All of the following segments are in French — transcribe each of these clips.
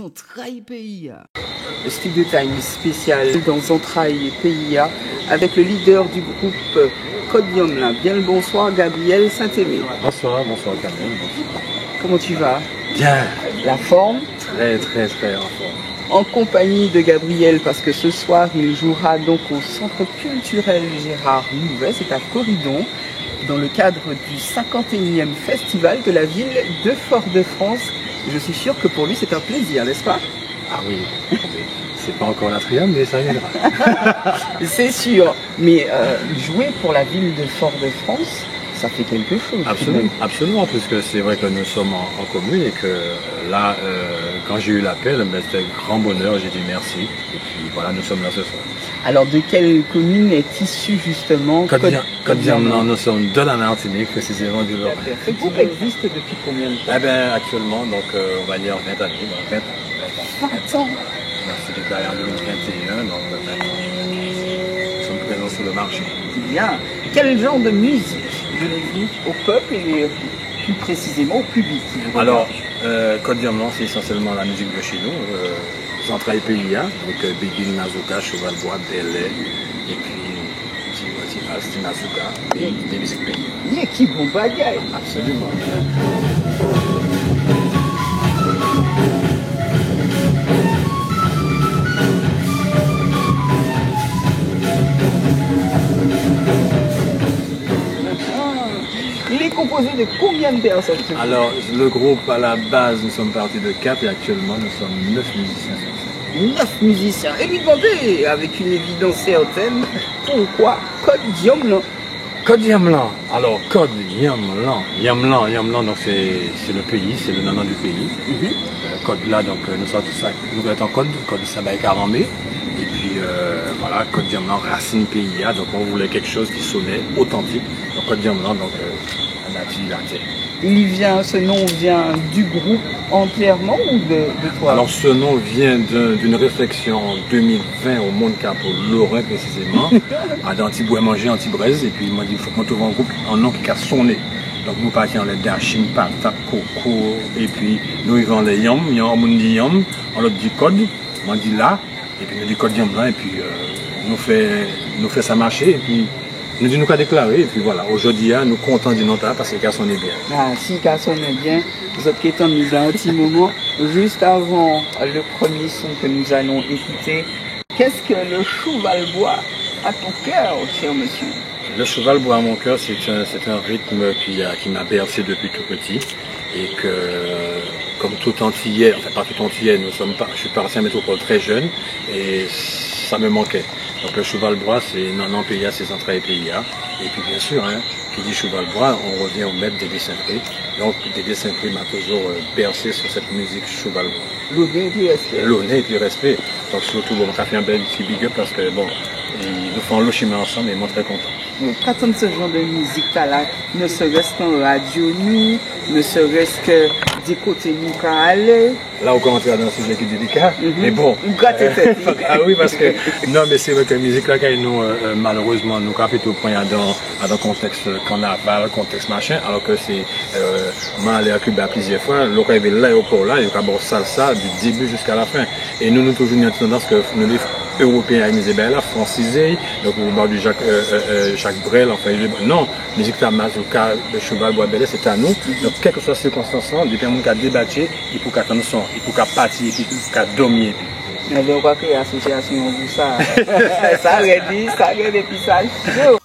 Entrailles PIA. Studio Time spécial dans Entrailles PIA avec le leader du groupe Code Yomla. Bien le bonsoir, Gabriel Saint-Aimé. Bonsoir Kamel. Comment tu vas? Bien. La forme? Très en forme. En compagnie de Gabriel, parce que ce soir il jouera donc au Centre culturel Gérard Louvet, c'est à Corridon, dans le cadre du 51e festival de la ville de Fort-de-France. Je suis sûr que pour lui c'est un plaisir, n'est-ce pas? Ah oui, c'est pas encore la triade, mais ça viendra. C'est sûr, mais jouer pour la ville de Fort-de-France, ça fait quelque chose. Absolument, puisque c'est vrai que nous sommes en commune et que là, quand j'ai eu l'appel, c'était un grand bonheur, j'ai dit merci. Et puis voilà, nous sommes là ce soir. Alors de quelle commune est issu justement Code Yomla? Nous sommes de la Martinique, précisément du Lorrain. Ce groupe existe depuis combien de temps? Eh bien, actuellement, donc, on va dire 20 années, 20 ans. C'est déclaré en 2021, donc nous sommes présents sur le marché. Bien. Quel genre de musique donnez-vous au peuple et plus précisément au public? Alors, Code Yomla, c'est essentiellement la musique de chez nous. Entrailles PIA, donc Béguine, Nazuka, Cheval Bois, Belay, et puis Nazuka, des musiques PIA. Il y a qui bon bagaille? Absolument. Il est composé de combien de personnes? Alors, le groupe, à la base, nous sommes partis de 4 et actuellement, nous sommes 9 musiciens. 9 musiciens. Et lui demander, avec une évidence certaine, pourquoi Code Yomla? Code Yomla. Alors, Code Yomla. Yomla, donc c'est le pays, c'est le nom du pays. Code là, donc nous sommes tous ça. Nous sommes en Code Sabaï Karambé. Et puis voilà, Code Yomla, racine PIA. Donc on voulait quelque chose qui sonnait authentique. Donc Code Yomla, donc on a dit la terre. Ce nom vient du groupe entièrement ou de toi? Alors ce nom vient d'une réflexion en 2020 au Monde Cap, au Lorrain précisément, à Antiboué manger, Antibraise, et puis il m'a dit il faut qu'on trouve un groupe, un nom qui a sonné. Donc nous partions les dachines, patate, coco, et puis nous vivons les yom, on dit yom, on leur dit code, on dit là, et puis nous dit code Yomla, et puis nous fait ça marcher, et puis nous dit nous qu'à déclarer, et puis voilà, aujourd'hui nous contents du nom parce que ça sonne bien. Ah, si ça sonne bien, vous êtes qu'étant nous à un petit moment, juste avant le premier son que nous allons écouter, qu'est-ce que le cheval bois à ton cœur, cher monsieur? Le cheval bois à mon cœur, c'est un rythme qui m'a bercé depuis tout petit et que, comme tout antillais, enfin pas tout antillais, je suis parti à métropole très jeune et ça me manquait. Donc le cheval bois, c'est non PIA, c'est Entrailles PIA. Et puis bien sûr, qui dit cheval bois, on revient au maître des Saint-Prix. Donc Dédé Saint-Prix m'a toujours bercé sur cette musique cheval bois. L'honneur et puis respect. L'honneur et puis respect. Donc surtout, bon, on a fait un bel petit big up parce que bon, ils nous font le chemin ensemble et moi très content. Quand on ce genre de musique là, ne serait-ce qu'en radio nous, ne serait-ce que des côtés nous qu'à aller. Là on commence à dans un sujet qui est délicat, mais bon. Ah oui, parce que non, mais c'est vrai que la musique là, nous malheureusement nous avons fait au point dans un contexte carnaval, contexte machin, alors que c'est moi allé à Cuba plusieurs fois, l'oreille de l'aéroport là, il y a d'abord salsa du début jusqu'à la fin. Et nous toujours une tendance que nous les Européens à Misébel là, francisé, donc au bord du Jacques Brel, enfin non, musique la Mazouka, le cheval bois belé, c'est à nous. Donc quelles que soient les circonstances, depuis un cas débattu, il faut qu'attendre son, il faut qu'à partir, il faut qu'à dormir. Mais on va créer association pour ça. Ça aurait dit, puis ça chaud.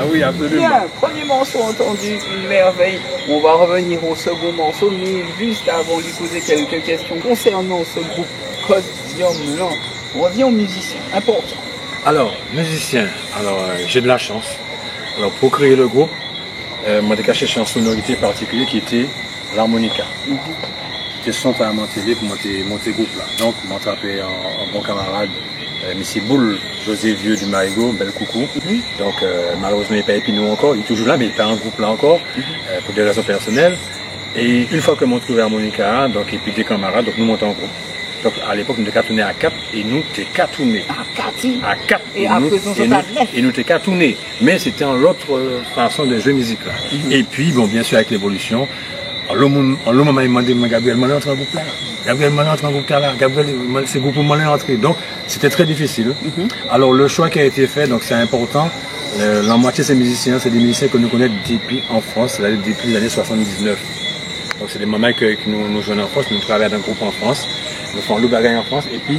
Ah oui, absolument. Bien, premier morceau entendu, une merveille. On va revenir au second morceau, mais juste avant de lui poser quelques questions concernant ce groupe Code Diamant, on revient aux musiciens, important. Alors, musicien, j'ai de la chance. Alors, pour créer le groupe, moi j'ai cherché une sonorité particulière qui était l'harmonica. C'était son à monter pour monter le groupe là. Donc, je m'en tapais un bon camarade, M. Boule, José Vieux du Marigot, bel coucou. Donc, malheureusement, il n'est pas Épinou encore, il est toujours là, mais il n'est pas en groupe là encore, pour des raisons personnelles. Et une fois que m'ont trouvé harmonica, donc, et puis des camarades, donc nous montons en groupe. Donc à l'époque, nous étions tournés à 4 et nous étions 4 tournés. À 4 et nous étions 4 tournés. Mais c'était en l'autre façon de jouer musique là. Et puis, bon, bien sûr, avec l'évolution, en l'homme m'a demandé, Gabriel, je vais entrer en groupe là. Gabriel, je vais entrer en groupe là. Gabriel, ce groupe, je vais entrer. Donc, c'était très difficile. Alors, le choix qui a été fait, donc c'est important. La moitié de ces musiciens, c'est des musiciens que nous connaissons depuis en France, depuis les années 79. Donc, c'est des moments que nous jouons en France, nous travaillons dans un groupe en France. Nous faisons le bagage en France et puis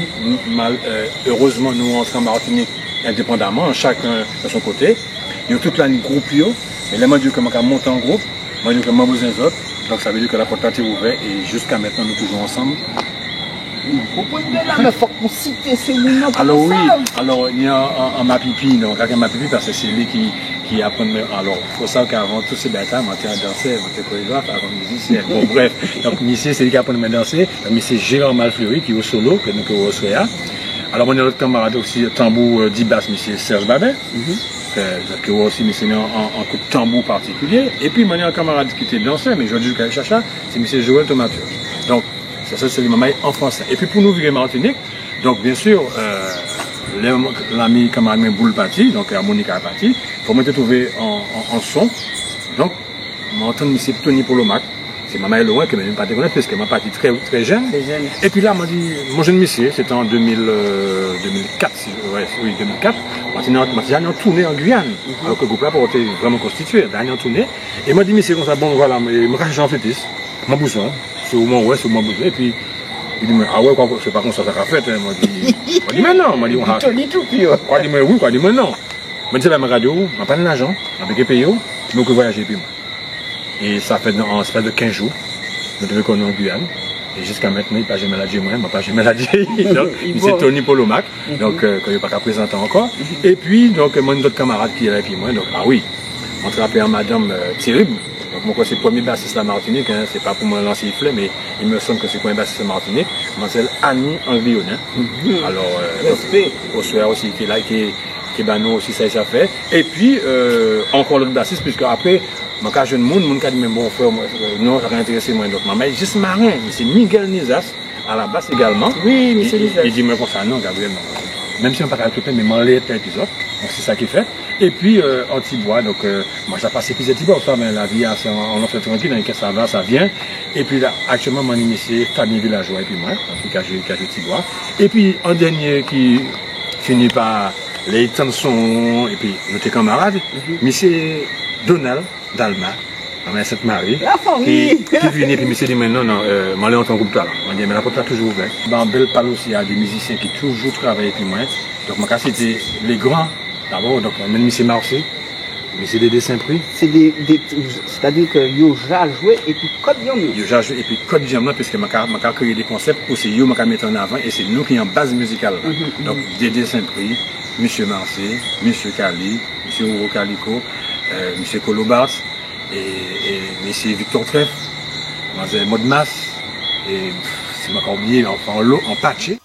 heureusement nous entrons en Martinique indépendamment, chacun de son côté. Il y a toute la groupe, mais là moi je dis que je monte en groupe, moi je dis que je besoin d'autres, donc ça veut dire que la porte est ouverte et jusqu'à maintenant nous toujours ensemble. Vous pouvez là, mais il faut qu'on cite ces moments. Alors oui, alors il y a un Mapipi, donc un Mapipi parce que c'est lui qui apprend. Alors il faut savoir qu'avant tous ces batailles, moi j'étais danseur, j'étais chorégraphe, avant musicien. Bon bref, donc monsieur c'est lui qui apprend à danser, mais c'est Gérard Malfleury qui est au solo, que nous recevons. Alors mon autre camarade aussi, tambour 10 basses, monsieur Serge Babin, qui est aussi monsieur en coup de tambour particulier. Et puis mon autre camarade qui était danseur, mais je dis que Chacha, c'est monsieur Joël Tomature. Donc ça c'est le moment en français. Et puis pour nous vivre en Martinique, donc bien sûr, l'ami camarade Boule parti, donc harmonica est parti, pour me trouver en son. Donc, m'entends M. Tony Polomac, c'est maman loin que je ne pas te connaître parce que je suis parti très jeune. Et puis là, m'a dit, mon jeune monsieur, c'était en 2004, oui 2004, j'ai en tournée en Guyane, alors que le groupe là pour être vraiment constitué, j'ai en tournée. Et m'a dit, monsieur, comme ça, bon voilà, je me cache en fétis, je m'en besoin. C'est au moins, c'est au moins besoin. Et puis, il dit, ah ouais, c'est pas comme ça qu'a fait. Moi, dit, mais non. Moi, dit, on a. Quoi, dit, mais oui, quoi, dit, mais non. Moi, dit, c'est ma radio, on n'a pas d'argent, avec les pays, je me voyager, puis moi. Et ça fait en espace de 15 jours, je devais qu'on est en Guyane. Et jusqu'à maintenant, il n'y a pas jamais maladie, moi, il n'a pas jamais maladie. Donc, c'est Tony Polomac, donc, qu'il n'y a pas qu'à présenter encore. Et puis, donc, mon autre camarade qui est là, et puis moi, donc, ah oui, on travaille en madame terrible. Donc, moi, c'est le premier bassiste à la Martinique, hein, c'est pas pour me lancer les fleurs, mais il me semble que c'est le premier bassiste à la Martinique. Je m'appelle Annie Anglion. Alors, au soir aussi, qui est là, qui est banou aussi, ça fait. Et puis, encore l'autre bassiste, puisque après, moi, quand je suis monde qui a dit, mais bon, frère, non, ça m'a intéressé, moi. Donc, maman est juste marin, c'est Miguel Nizas, à la basse également. Oui, mais c'est Nizas. Il dit, mais pour ça, non, Gabriel, non. Même si on ne peut pas tout mais m'en l'est un épisode. Donc, c'est ça qui fait. Et puis, Antibois, donc, moi, j'ai passé plus Antibois, ça, mais la vie, on en fait tranquille, hein, ça va, ça vient. Et puis, là, actuellement, mon initié, famille villageois, et puis moi, en tout cas, j'ai Antibois. Et puis, un dernier qui finit par les chansons, et puis, notre camarade, monsieur Donald Dalma, ma Sainte-Marie, qui vient, et puis monsieur dit, mais non, je vais en tant que groupe là. On dit, mais la porte est toujours ouverte. Dans Belle Pal aussi, il y a des musiciens qui toujours travaillent avec moi. Donc, moi, c'était les grands. D'abord, donc, même M. Marseille, M. Dédé Saint-Prix. C'est-à-dire que Yoja a joué et puis Code Diamant. Yoja a joué et puis Code Diamant, puisque je vais créer des concepts où c'est Yo qui mettre en avant et c'est nous qui en base musicale. Donc, Dédé Saint-Prix, M. Marseille, M. Kali, M. Ouro Calico, M. Colobars et M. Victor Treff, Mlle Maud Masse, et c'est encore oublié, enfin en patché.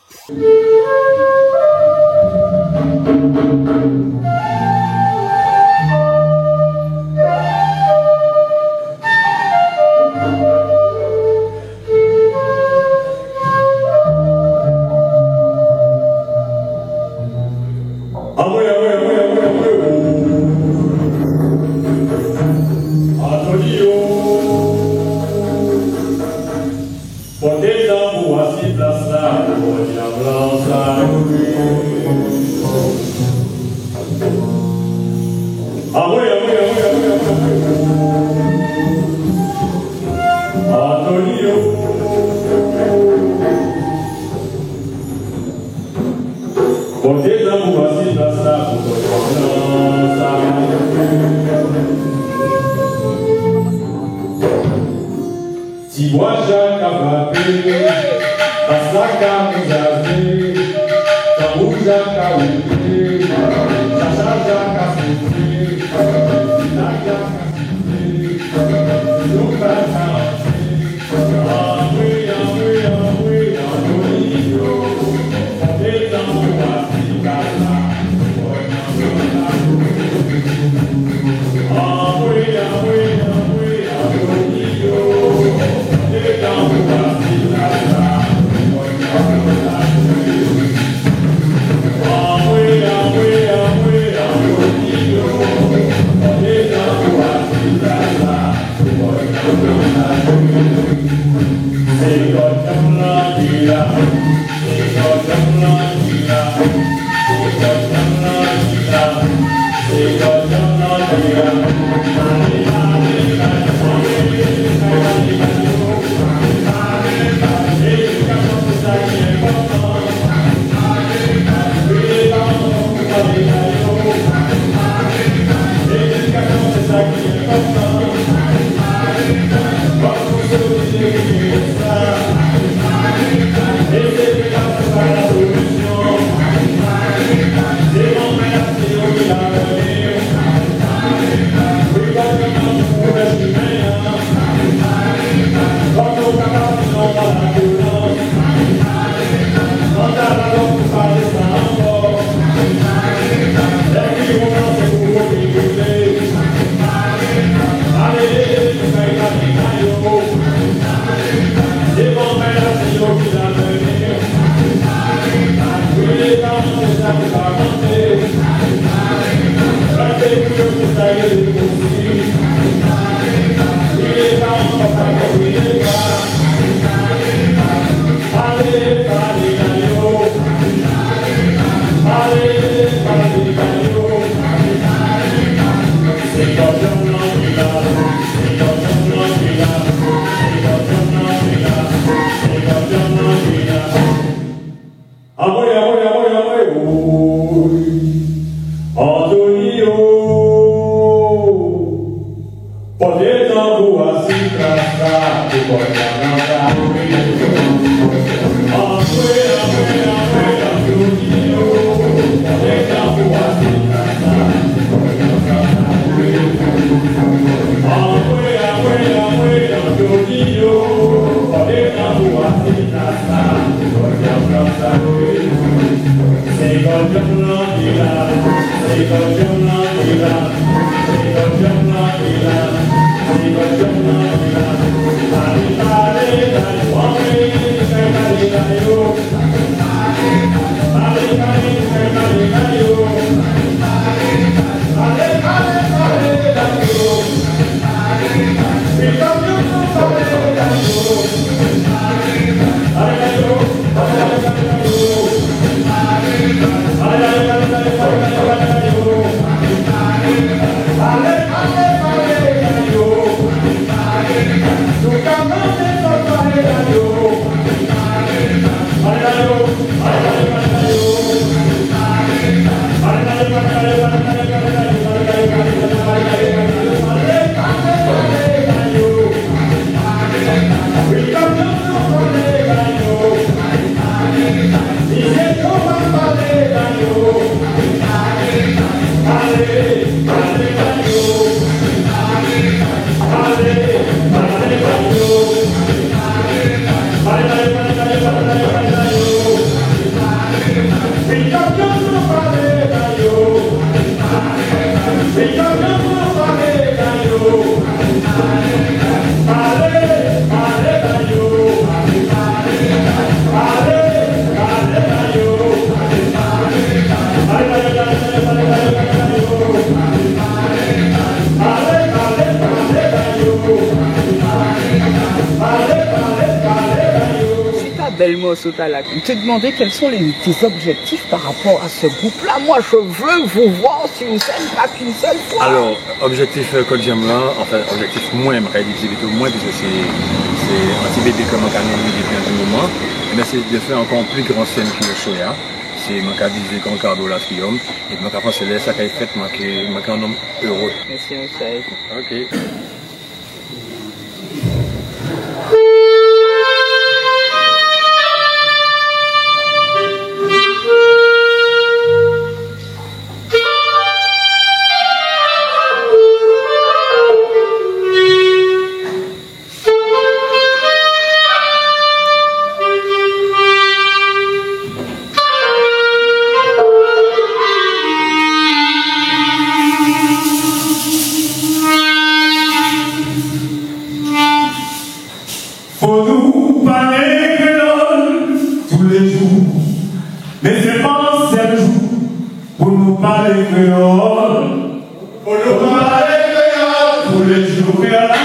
Porque estamos assim, Je te demandais quels sont tes objectifs par rapport à ce groupe-là. Moi, je veux vous voir sur une scène, pas qu'une seule fois. Alors, objectif Code Jam là, enfin, objectif moins, réaliser plutôt moins, puisque c'est anti-bébé comme un canon depuis un moment. Mais c'est de faire encore plus grande scène que le show. C'est mon cas visé comme Cardo la Triumph. Et mon cas c'est là, ça qui est fait, mon un homme heureux. Merci, on sait. Ok. Mais c'est pendant 7 jours pour nous parler créole. Pour nous parler créole. Pour les jours créoles.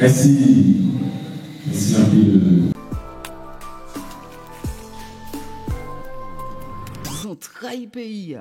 Merci. Merci un peu. Ils ont trahi pays.